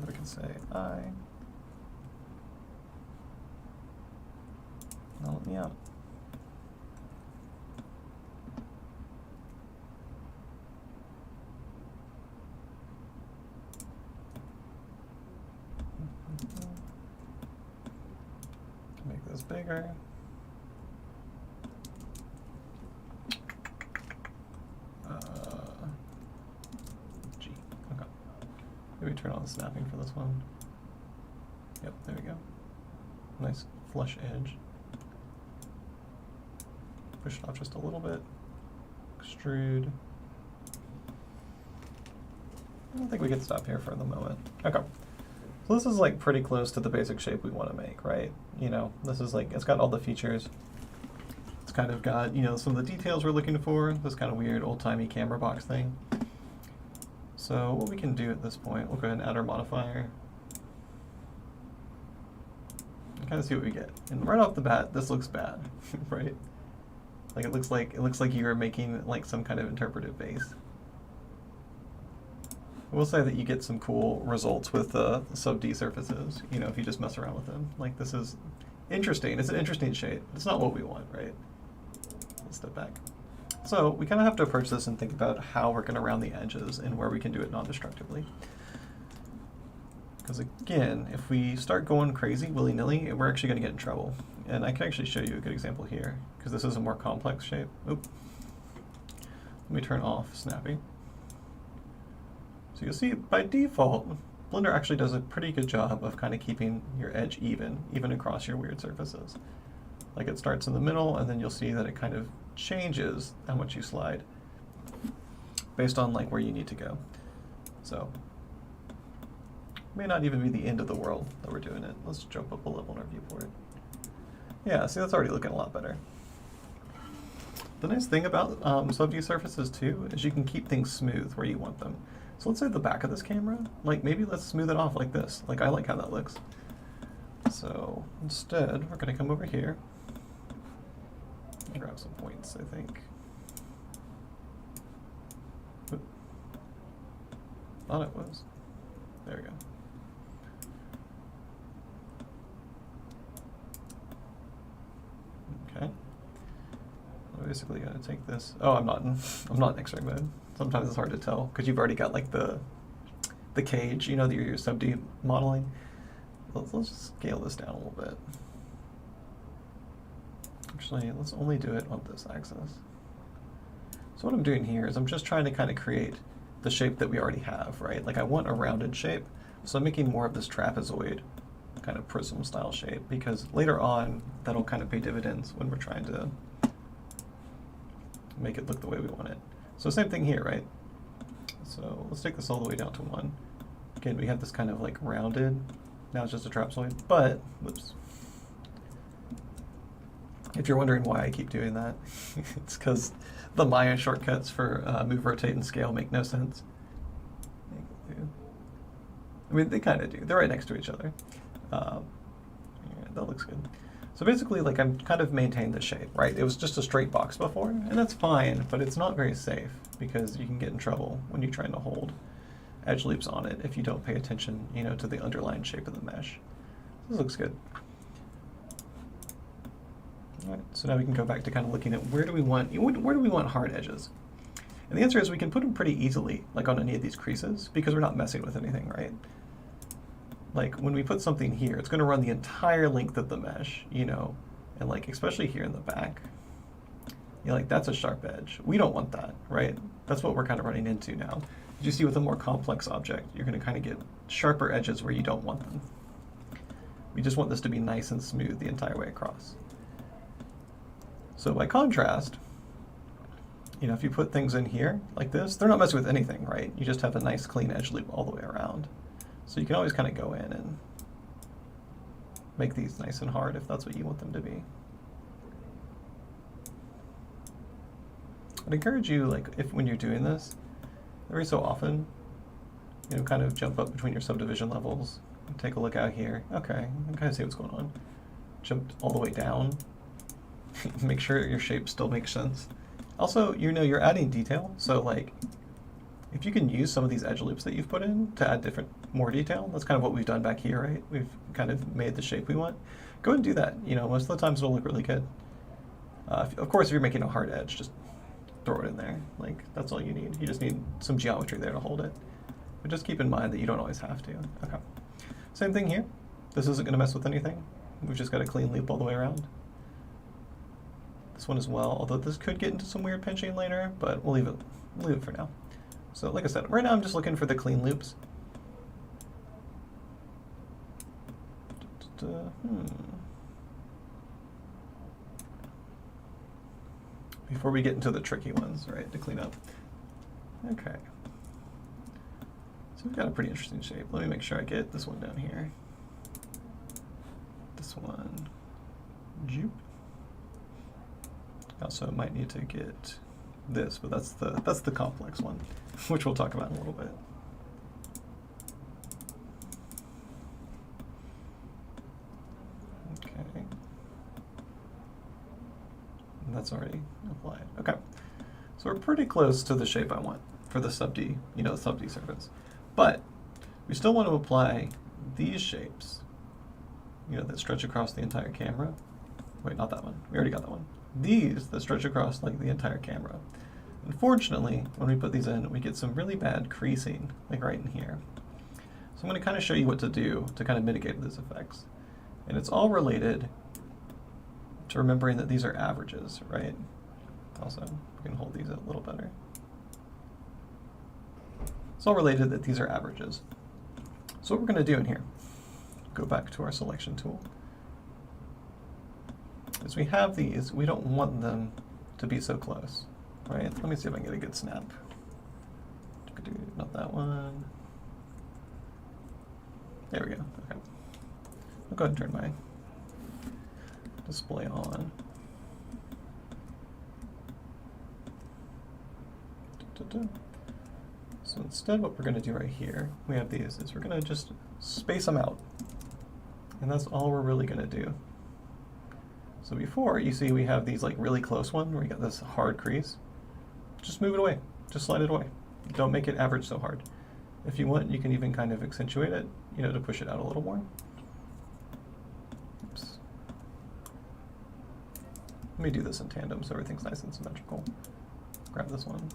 Speaker 1: We can say I. Now let me out. Make this bigger. G. Okay. Maybe turn on the snapping for this one. Yep, there we go. Nice flush edge. Push it off just a little bit. Extrude. I don't think we can stop here for the moment. Okay. So this is like pretty close to the basic shape we want to make, right? You know, this is like, it's got all the features. It's kind of got, you know, some of the details we're looking for, this kind of weird old-timey camera box thing. So what we can do at this point, we'll go ahead and add our modifier. And kind of see what we get. And right off the bat, this looks bad, right? Like it looks like you're making like some kind of interpretive base. I will say that you get some cool results with Subview Surfaces, you know, if you just mess around with them. Like this is interesting. It's an interesting shape. It's not what we want, right? Let's step back. So we kind of have to approach this and think about how we're going to round the edges and where we can do it non-destructively. Because again, if we start going crazy willy-nilly, we're actually going to get in trouble. And I can actually show you a good example here, because this is a more complex shape. Oop. Let me turn off snapping. So you'll see by default, Blender actually does a pretty good job of kind of keeping your edge even across your weird surfaces. Like it starts in the middle, and then you'll see that it kind of changes how much you slide based on like where you need to go. So may not even be the end of the world that we're doing it. Let's jump up a level in our viewport. Yeah, see, that's already looking a lot better. The nice thing about Subview Surfaces too is you can keep things smooth where you want them. So let's say the back of this camera, like maybe let's smooth it off like this. Like I like how that looks. So instead, we're going to come over here and grab some points, I think. Oop. Thought it was. There we go. Okay. I'm basically going to take this. Oh, I'm not in X-ray mode. Sometimes it's hard to tell because you've already got like the cage, you know, that you're Subdivision modeling. Let's just scale this down a little bit. Actually, let's only do it on this axis. So what I'm doing here is I'm just trying to kind of create the shape that we already have, right? Like I want a rounded shape, so I'm making more of this trapezoid kind of prism style shape because later on that'll kind of pay dividends when we're trying to make it look the way we want it. So same thing here, right? So let's take this all the way down to 1. Again, we have this kind of like rounded, now it's just a trapezoid, but, whoops. If you're wondering why I keep doing that, it's because the Maya shortcuts for move, rotate, and scale make no sense. I mean, they kind of do. They're right next to each other. Yeah, that looks good. So basically, like I'm kind of maintaining the shape, right? It was just a straight box before, and that's fine, but it's not very safe because you can get in trouble when you're trying to hold edge loops on it if you don't pay attention, you know, to the underlying shape of the mesh. This looks good. All right, so now we can go back to kind of looking at where do we want hard edges? And the answer is we can put them pretty easily, like on any of these creases, because we're not messing with anything, right? Like when we put something here, it's going to run the entire length of the mesh, you know, and like especially here in the back, you know, like that's a sharp edge. We don't want that, right? That's what we're kind of running into now. You see with a more complex object, you're going to kind of get sharper edges where you don't want them. We just want this to be nice and smooth the entire way across. So by contrast, you know, if you put things in here like this, they're not messing with anything, right? You just have a nice clean edge loop all the way around. So you can always kind of go in and make these nice and hard if that's what you want them to be. I'd encourage you, like, if when you're doing this, every so often, you know, kind of jump up between your subdivision levels and take a look out here. Okay, I kind of see what's going on. Jump all the way down. Make sure your shape still makes sense. Also, you know, you're adding detail, so like, if you can use some of these edge loops that you've put in to add more detail, that's kind of what we've done back here, right? We've kind of made the shape we want. Go ahead and do that. You know, most of the times it'll look really good. Of course, if you're making a hard edge, just throw it in there. Like, that's all you need. You just need some geometry there to hold it. But just keep in mind that you don't always have to. Okay. Same thing here. This isn't going to mess with anything. We've just got a clean loop all the way around. This one as well, although this could get into some weird pinching later, but we'll leave it for now. So like I said, right now I'm just looking for the clean loops. Before we get into the tricky ones, right, to clean up. Okay. So we've got a pretty interesting shape. Let me make sure I get this one down here. This one. Jupe. Also might need to get this, but that's the complex one, which we'll talk about in a little bit. Okay. And that's already applied. Okay. So we're pretty close to the shape I want for the subd, you know, the subd surface. But we still want to apply these shapes, you know, that stretch across the entire camera. Wait, not that one. We already got that one. These that stretch across like the entire camera. Unfortunately, when we put these in, we get some really bad creasing, like right in here. So I'm going to kind of show you what to do to kind of mitigate those effects. And it's all related to remembering that these are averages, right? Also, we can hold these a little better. It's all related that these are averages. So what we're going to do in here, go back to our selection tool. As we have these, we don't want them to be so close, right? Let me see if I can get a good snap. Not that one. There we go. Okay. I'll go ahead and turn my display on. So instead, what we're going to do right here, we have these, is we're going to just space them out. And that's all we're really going to do. So before, you see we have these like really close one where you got this hard crease. Just move it away. Just slide it away. Don't make it average so hard. If you want, you can even kind of accentuate it, you know, to push it out a little more. Oops. Let me do this in tandem so everything's nice and symmetrical. Grab this one.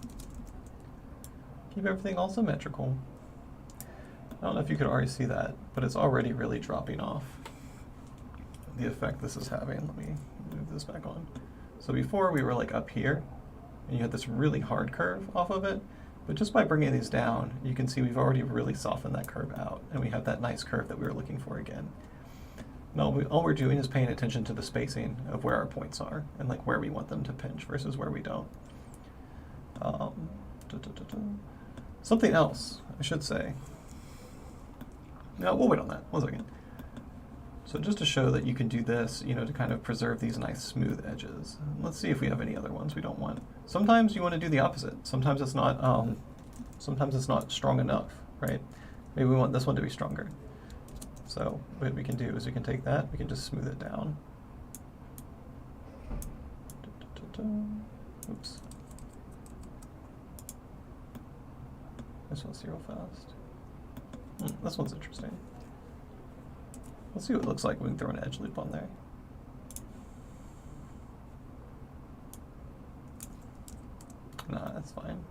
Speaker 1: Keep everything all symmetrical. I don't know if you could already see that, but it's already really dropping off the effect this is having. Let me move this back on. So before we were like up here, and you had this really hard curve off of it, but just by bringing these down, you can see we've already really softened that curve out, and we have that nice curve that we were looking for again. Now, all we're doing is paying attention to the spacing of where our points are, and like where we want them to pinch versus where we don't. Something else, I should say. No, we'll wait on that. 1 second. So just to show that you can do this, you know, to kind of preserve these nice smooth edges. Let's see if we have any other ones we don't want. Sometimes you want to do the opposite. Sometimes it's not strong enough, right? Maybe we want this one to be stronger. So what we can do is we can take that, we can just smooth it down. Oops. This one's real fast. This one's interesting. Let's see what it looks like when we throw an edge loop on there. Nah, that's fine.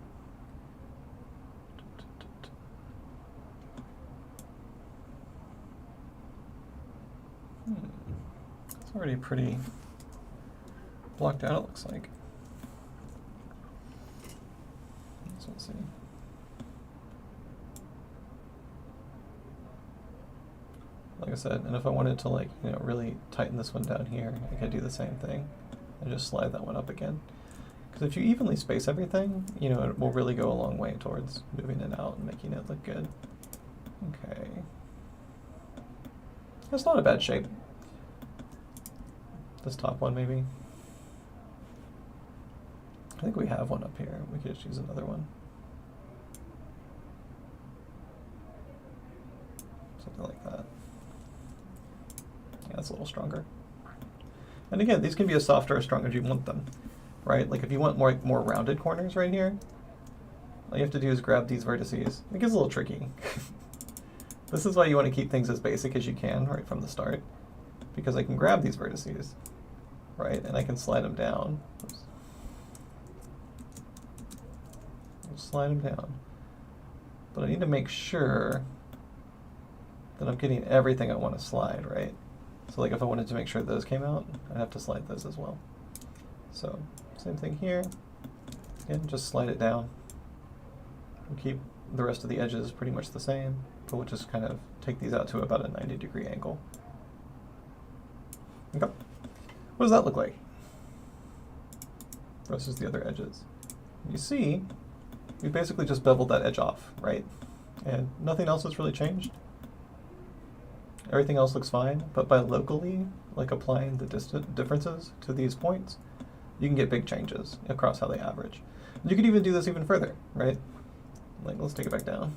Speaker 1: It's already pretty blocked out, it looks like. So let's see. Like I said, and if I wanted to, like, you know, really tighten this one down here, I could do the same thing and just slide that one up again. Because if you evenly space everything, you know, it will really go a long way towards moving it out and making it look good. Okay. That's not a bad shape. This top one maybe. I think we have one up here. We could just use another one. Something like that. Yeah, that's a little stronger. And again, these can be as soft or as strong as you want them, right? Like if you want more rounded corners right here, all you have to do is grab these vertices. It gets a little tricky. This is why you want to keep things as basic as you can right from the start, because I can grab these vertices, right? And I can slide them down. Oops. Slide them down. But I need to make sure that I'm getting everything I want to slide, right? So like if I wanted to make sure those came out, I'd have to slide those as well. So same thing here. Again, just slide it down. We'll keep the rest of the edges pretty much the same, but we'll just kind of take these out to about a 90-degree angle. Okay. What does that look like versus the other edges? You see, we basically just beveled that edge off, right? And nothing else has really changed. Everything else looks fine, but by locally, like applying the differences to these points, you can get big changes across how they average. And you could even do this even further, right? Like, let's take it back down.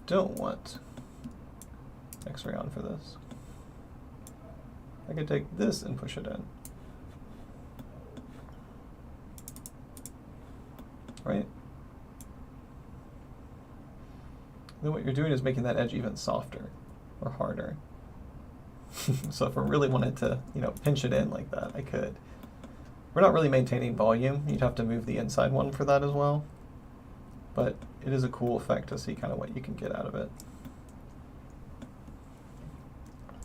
Speaker 1: Don't want X-ray on for this. I could take this and push it in. Right? Then what you're doing is making that edge even softer or harder. So if I really wanted to, pinch it in like that, I could. We're not really maintaining volume. You'd have to move the inside one for that as well. But it is a cool effect to see kind of what you can get out of it.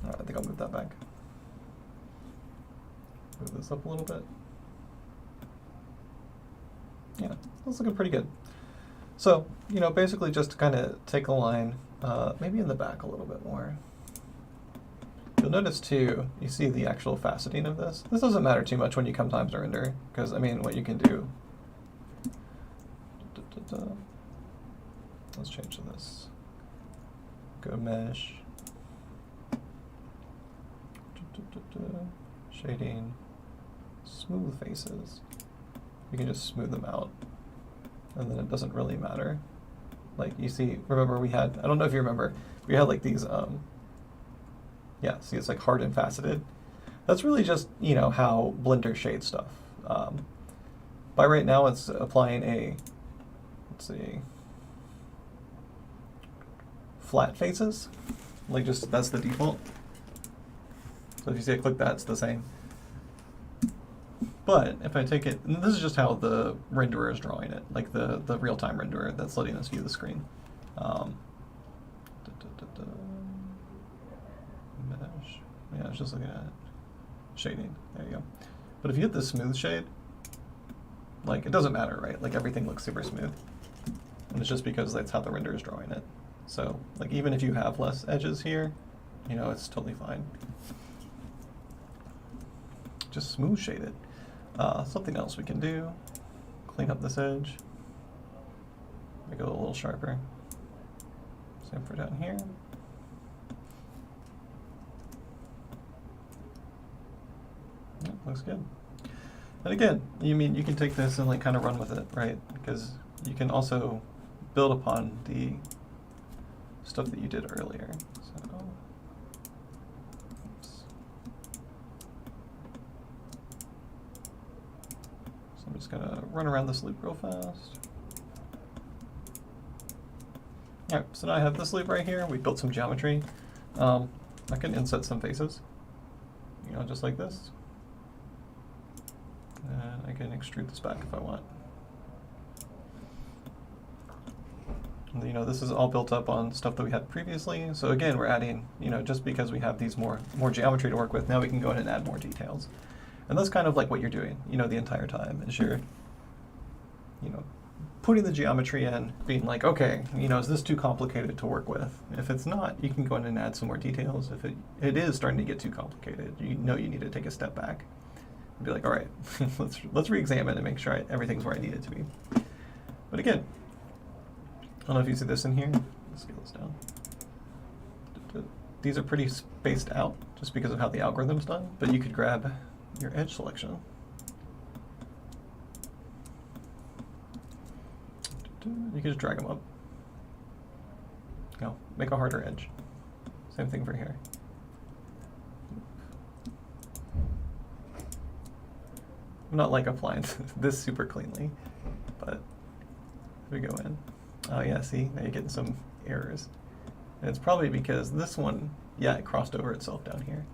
Speaker 1: All right, I think I'll move that back. Move this up a little bit. Yeah, that's looking pretty good. So, basically just to kind of take a line, maybe in the back a little bit more. You'll notice too, you see the actual faceting of this. This doesn't matter too much when you come time to render, because what you can do, let's change to this. Go mesh, shading, smooth faces. You can just smooth them out, and then it doesn't really matter. Like you see, remember we had, I don't know if you remember, we had like these, yeah, see it's like hard and faceted. That's really just, how Blender shades stuff. By right now it's applying a, let's see, flat faces. Like that's the default. So if you see I click that, it's the same. But if I take it, and this is just how the renderer is drawing it, like the real-time renderer that's letting us view the screen. Mesh. Yeah, I was just looking at shading. There you go. But if you hit the smooth shade, like it doesn't matter, right? Like everything looks super smooth. And it's just because that's how the renderer is drawing it. So like even if you have less edges here, it's totally fine. Just smooth shade it. Something else we can do, clean up this edge, make it a little sharper. Same for down here. Yep, looks good. And again, you can take this and like kind of run with it, right? Because you can also build upon the stuff that you did earlier. So, I'm just going to run around this loop real fast. All right, so now I have this loop right here. We built some geometry. I can inset some faces, just like this. And I can extrude this back if I want. And, this is all built up on stuff that we had previously. So again, we're adding, just because we have these more geometry to work with, now we can go in and add more details. And that's kind of like what you're doing, the entire time, is you're, putting the geometry in, being like, okay, is this too complicated to work with? If it's not, you can go in and add some more details. If it is starting to get too complicated, you need to take a step back and be like, all right, let's re-examine and make sure everything's where I need it to be. But again, I don't know if you see this in here. Let's scale this down. these are pretty spaced out just because of how the algorithm's done, but you could grab your edge selection. You can just drag them up. No, make a harder edge. Same thing for here. I'm not like applying this super cleanly, but if we go in, oh yeah, see, now you're getting some errors. And it's probably because this one, yeah, it crossed over itself down here.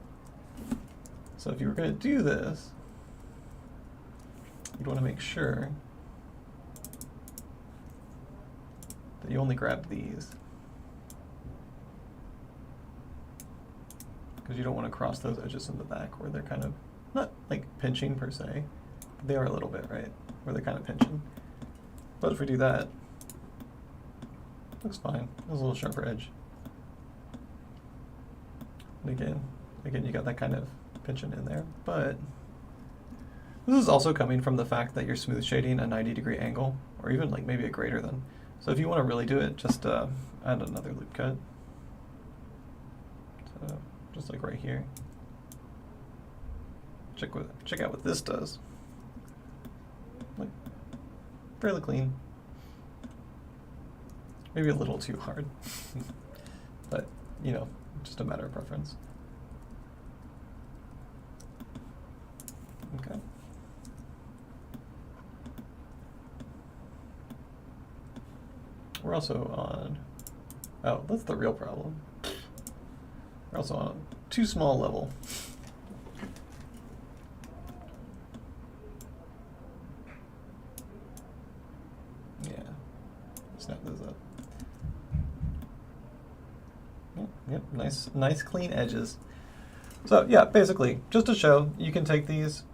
Speaker 1: So if you were going to do this, you'd want to make sure that you only grab these, because you don't want to cross those edges in the back where they're kind of not like pinching per se, but they are a little bit, right? Where they're kind of pinching. But if we do that, looks fine. There's a little sharper edge. And again, you got that kind of pinching in there, but this is also coming from the fact that you're smooth shading a 90-degree angle, or even like maybe a greater than. So if you want to really do it, just add another loop cut. So just like right here. Check out what this does. Like fairly clean. Maybe a little too hard, but you know, just a matter of preference. Okay. We're also on, oh, that's the real problem. We're also on too small level. Yeah, snap those up. Yep, nice clean edges. So yeah, basically, just to show, you can take these,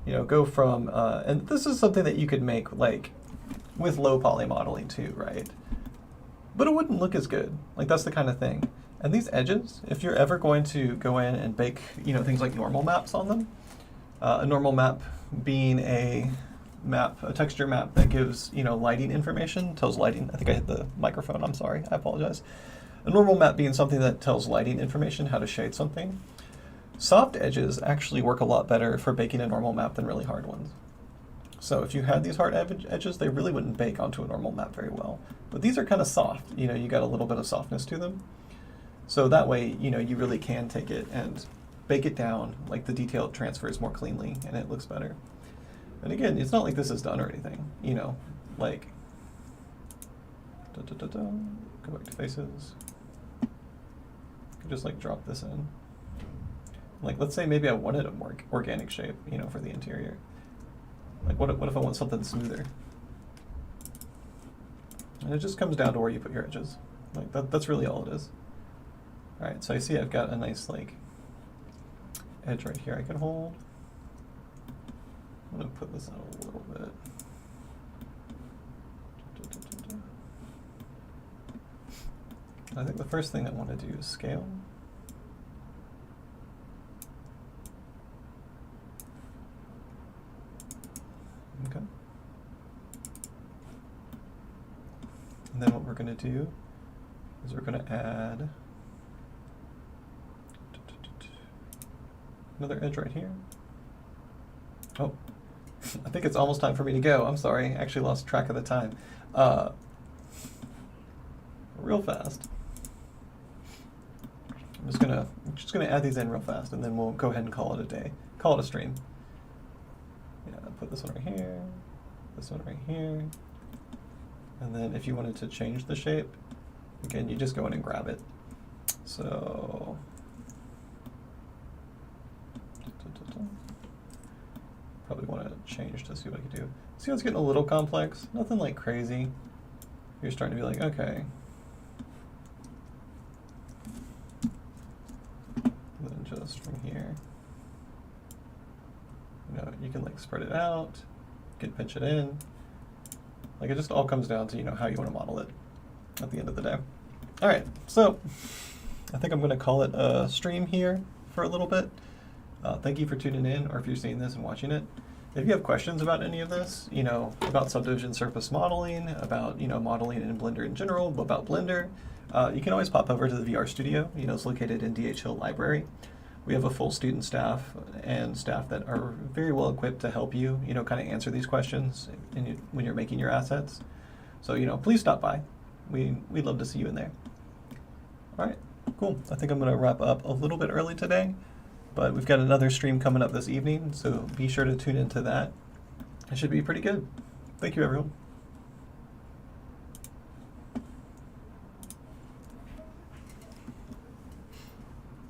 Speaker 1: you know, go from, and this is something that you could make like with low poly modeling too, right? But it wouldn't look as good. Like that's the kind of thing. And these edges, if you're ever going to go in and bake, you know, things like normal maps on them, a normal map being a texture map that gives, you know, lighting information, tells lighting. I think I hit the microphone, I'm sorry, I apologize. A normal map being something that tells lighting information, how to shade something. Soft edges actually work a lot better for baking a normal map than really hard ones. So if you had these hard edges, they really wouldn't bake onto a normal map very well. But these are kind of soft, you know, you got a little bit of softness to them. So that way, you know, you really can take it and bake it down, like the detail transfers more cleanly and it looks better. And again, it's not like this is done or anything, you know, like, go back to faces. You can just like drop this in. Like, let's say maybe I wanted a more organic shape, you know, for the interior. Like, what if I want something smoother? And it just comes down to where you put your edges. Like, that's really all it is. All right, so I see I've got a nice, like, edge right here I can hold. I'm gonna put this out a little bit. I think the first thing I want to do is scale. Okay. And then what we're going to do is we're going to add another edge right here. Oh, I think it's almost time for me to go. I'm sorry, I actually lost track of the time. Real fast. I'm just gonna add these in real fast, and then we'll go ahead and call it a day. Call it a stream. Yeah, put this one right here, this one right here, and then if you wanted to change the shape, again, you just go in and grab it. So, probably want to change to see what I can do. See how it's getting a little complex? Nothing like crazy. You're starting to be like, okay. And then just from here, you know, you can like spread it out, you can pinch it in. Like it just all comes down to, you know, how you want to model it at the end of the day. All right, so I think I'm going to call it a stream here for a little bit. Thank you for tuning in, or if you're seeing this and watching it. If you have questions about any of this, you know, about subdivision surface modeling, about, you know, modeling in Blender in general, about Blender, you can always pop over to the VR Studio. You know, it's located in DH Hill Library. We have a full student staff and staff that are very well equipped to help you, you know, kind of answer these questions when you're making your assets. So, you know, please stop by. We'd love to see you in there. All right, cool. I think I'm going to wrap up a little bit early today, but we've got another stream coming up this evening, so be sure to tune into that. It should be pretty good. Thank you, everyone.